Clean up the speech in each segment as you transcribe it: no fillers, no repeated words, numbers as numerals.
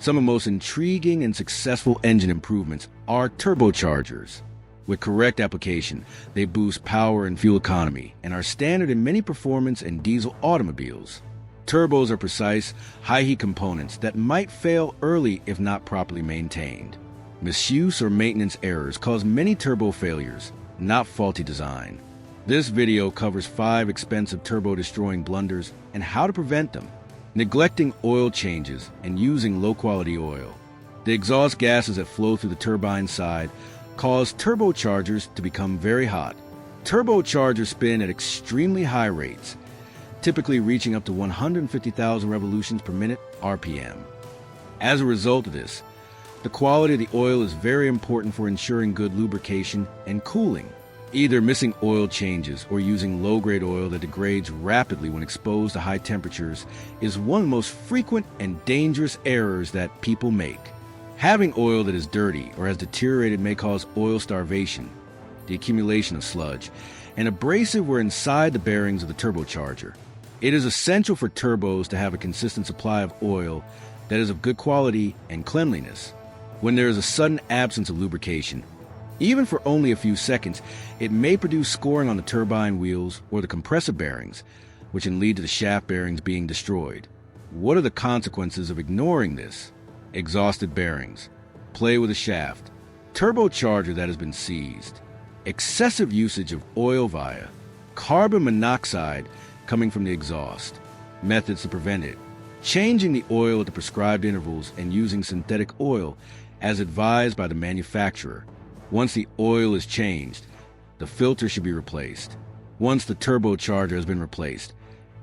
Some of the most intriguing and successful engine improvements are turbochargers. With correct application, they boost power and fuel economy and are standard in many performance and diesel automobiles. Turbos are precise, high-heat components that might fail early if not properly maintained. Misuse or maintenance errors cause many turbo failures, not faulty design. This video covers 5 expensive turbo-destroying blunders and how to prevent them. Neglecting oil changes and using low-quality oil. The exhaust gases that flow through the turbine side cause turbochargers to become very hot. Turbochargers spin at extremely high rates, typically reaching up to 150,000 revolutions per minute (RPM). As a result of this, the quality of the oil is very important for ensuring good lubrication and cooling. Either missing oil changes or using low-grade oil that degrades rapidly when exposed to high temperatures is one of the most frequent and dangerous errors that people make. Having oil that is dirty or has deteriorated may cause oil starvation, the accumulation of sludge, and abrasive were inside the bearings of the turbocharger. It is essential for turbos to have a consistent supply of oil that is of good quality and cleanliness. When there is a sudden absence of lubrication, even for only a few seconds, it may produce scoring on the turbine wheels or the compressor bearings, which can lead to the shaft bearings being destroyed. What are the consequences of ignoring this? Exhausted bearings, play with a shaft, turbocharger that has been seized, excessive usage of oil via carbon monoxide coming from the exhaust. Methods to prevent it: changing the oil at the prescribed intervals and using synthetic oil as advised by the manufacturer. Once the oil is changed, the filter should be replaced. Once the turbocharger has been replaced,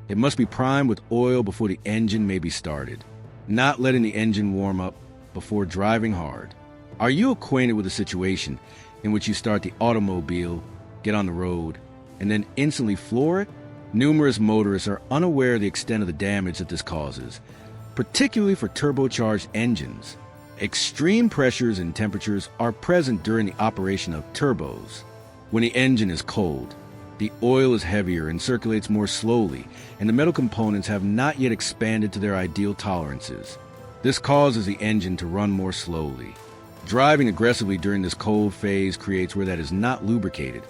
it must be primed with oil before the engine may be started. Not letting the engine warm up before driving hard. Are you acquainted with a situation in which you start the automobile, get on the road, and then instantly floor it? Numerous motorists are unaware of the extent of the damage that this causes, particularly for turbocharged engines. Extreme pressures and temperatures are present during the operation of turbos. When the engine is cold, the oil is heavier and circulates more slowly, and the metal components have not yet expanded to their ideal tolerances. This causes the engine to run more slowly. Driving aggressively during this cold phase creates where that is not lubricated,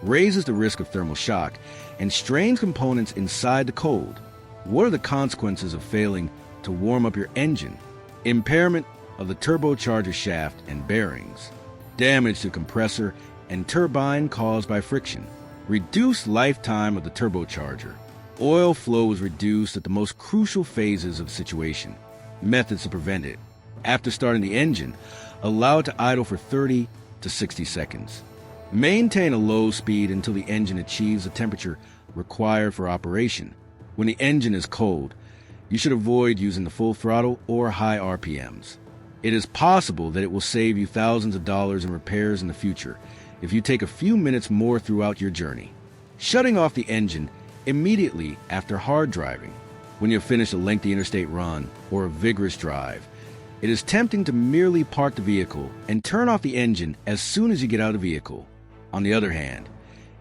raises the risk of thermal shock, and strains components inside the cold. What are the consequences of failing to warm up your engine? Impairment of the turbocharger shaft and bearings. Damage to compressor and turbine caused by friction. Reduced lifetime of the turbocharger. Oil flow is reduced at the most crucial phases of the situation. Methods to prevent it: after starting the engine, allow it to idle for 30 to 60 seconds. Maintain a low speed until the engine achieves the temperature required for operation. When the engine is cold, you should avoid using the full throttle or high RPMs. It is possible that it will save you thousands of dollars in repairs in the future if you take a few minutes more throughout your journey. Shutting off the engine immediately after hard driving. When you've finished a lengthy interstate run or a vigorous drive, it is tempting to merely park the vehicle and turn off the engine as soon as you get out of the vehicle. On the other hand,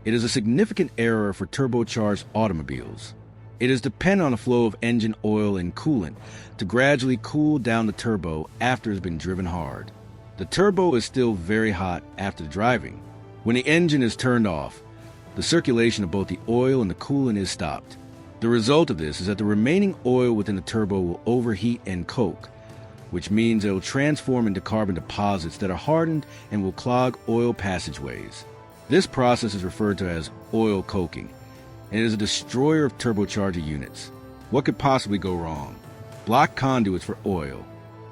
it is a significant error for turbocharged automobiles. It is dependent on the flow of engine oil and coolant to gradually cool down the turbo after it has been driven hard. The turbo is still very hot after driving. When the engine is turned off, the circulation of both the oil and the coolant is stopped. The result of this is that the remaining oil within the turbo will overheat and coke, which means it will transform into carbon deposits that are hardened and will clog oil passageways. This process is referred to as oil coking, and it is a destroyer of turbocharger units. What could possibly go wrong? Blocked conduits for oil,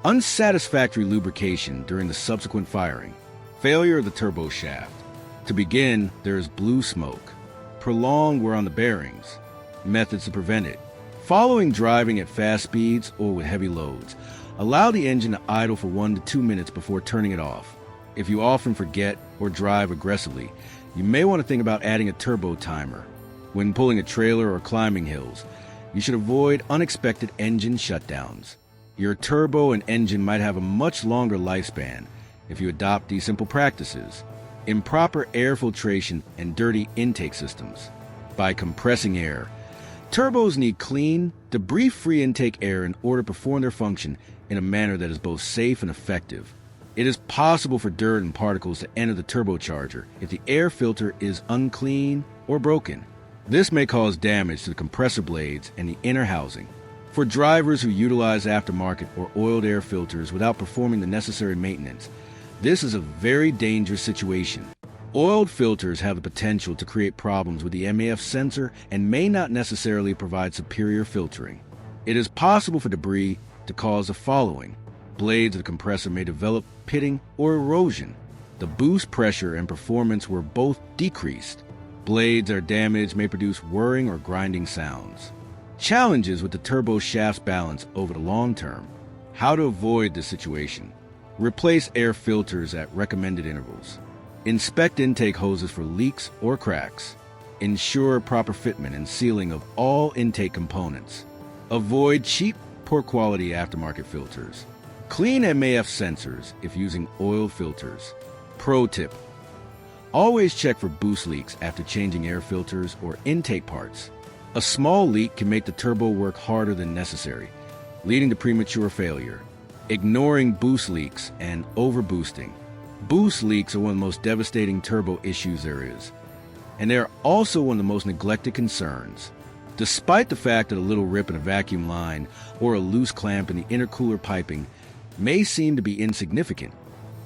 unsatisfactory lubrication during the subsequent firing, failure of the turbo shaft. To begin, there is blue smoke, prolonged wear on the bearings. Methods to prevent it: following driving at fast speeds or with heavy loads, allow the engine to idle for 1 to 2 minutes before turning it off. If you often forget or drive aggressively, you may want to think about adding a turbo timer. When pulling a trailer or climbing hills, you should avoid unexpected engine shutdowns. Your turbo and engine might have a much longer lifespan if you adopt these simple practices. Improper air filtration and dirty intake systems. By compressing air, turbos need clean, debris-free intake air in order to perform their function in a manner that is both safe and effective. It is possible for dirt and particles to enter the turbocharger if the air filter is unclean or broken. This may cause damage to the compressor blades and the inner housing. For drivers who utilize aftermarket or oiled air filters without performing the necessary maintenance, this is a very dangerous situation. Oiled filters have the potential to create problems with the MAF sensor and may not necessarily provide superior filtering. It is possible for debris to cause the following. Blades of the compressor may develop pitting or erosion. The boost pressure and performance were both decreased. Blades that are damaged may produce whirring or grinding sounds. Challenges with the turbo shaft's balance over the long term. How to avoid this situation. Replace air filters at recommended intervals. Inspect intake hoses for leaks or cracks. Ensure proper fitment and sealing of all intake components. Avoid cheap, poor quality aftermarket filters. Clean MAF sensors if using oil filters. Pro tip: always check for boost leaks after changing air filters or intake parts. A small leak can make the turbo work harder than necessary, leading to premature failure. Ignoring boost leaks and overboosting. Boost leaks are one of the most devastating turbo issues there is, and they are also one of the most neglected concerns. Despite the fact that a little rip in a vacuum line or a loose clamp in the intercooler piping may seem to be insignificant,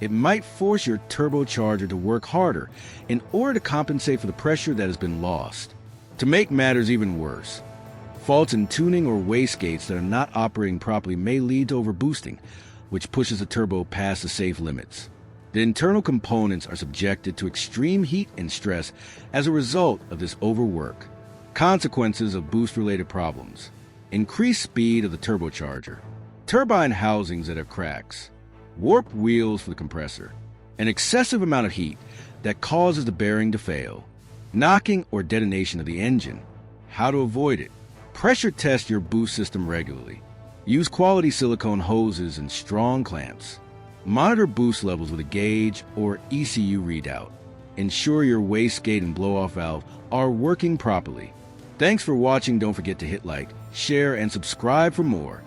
it might force your turbocharger to work harder in order to compensate for the pressure that has been lost. To make matters even worse, faults in tuning or wastegates that are not operating properly may lead to overboosting, which pushes the turbo past the safe limits. The internal components are subjected to extreme heat and stress as a result of this overwork. Consequences of boost-related problems. Increased speed of the turbocharger. Turbine housings that have cracks. Warped wheels for the compressor. An excessive amount of heat that causes the bearing to fail. Knocking or detonation of the engine. How to avoid it. Pressure test your boost system regularly. Use quality silicone hoses and strong clamps. Monitor boost levels with a gauge or ECU readout. Ensure your wastegate and blow-off valve are working properly. Thanks for watching. Don't forget to hit like, share, and subscribe for more.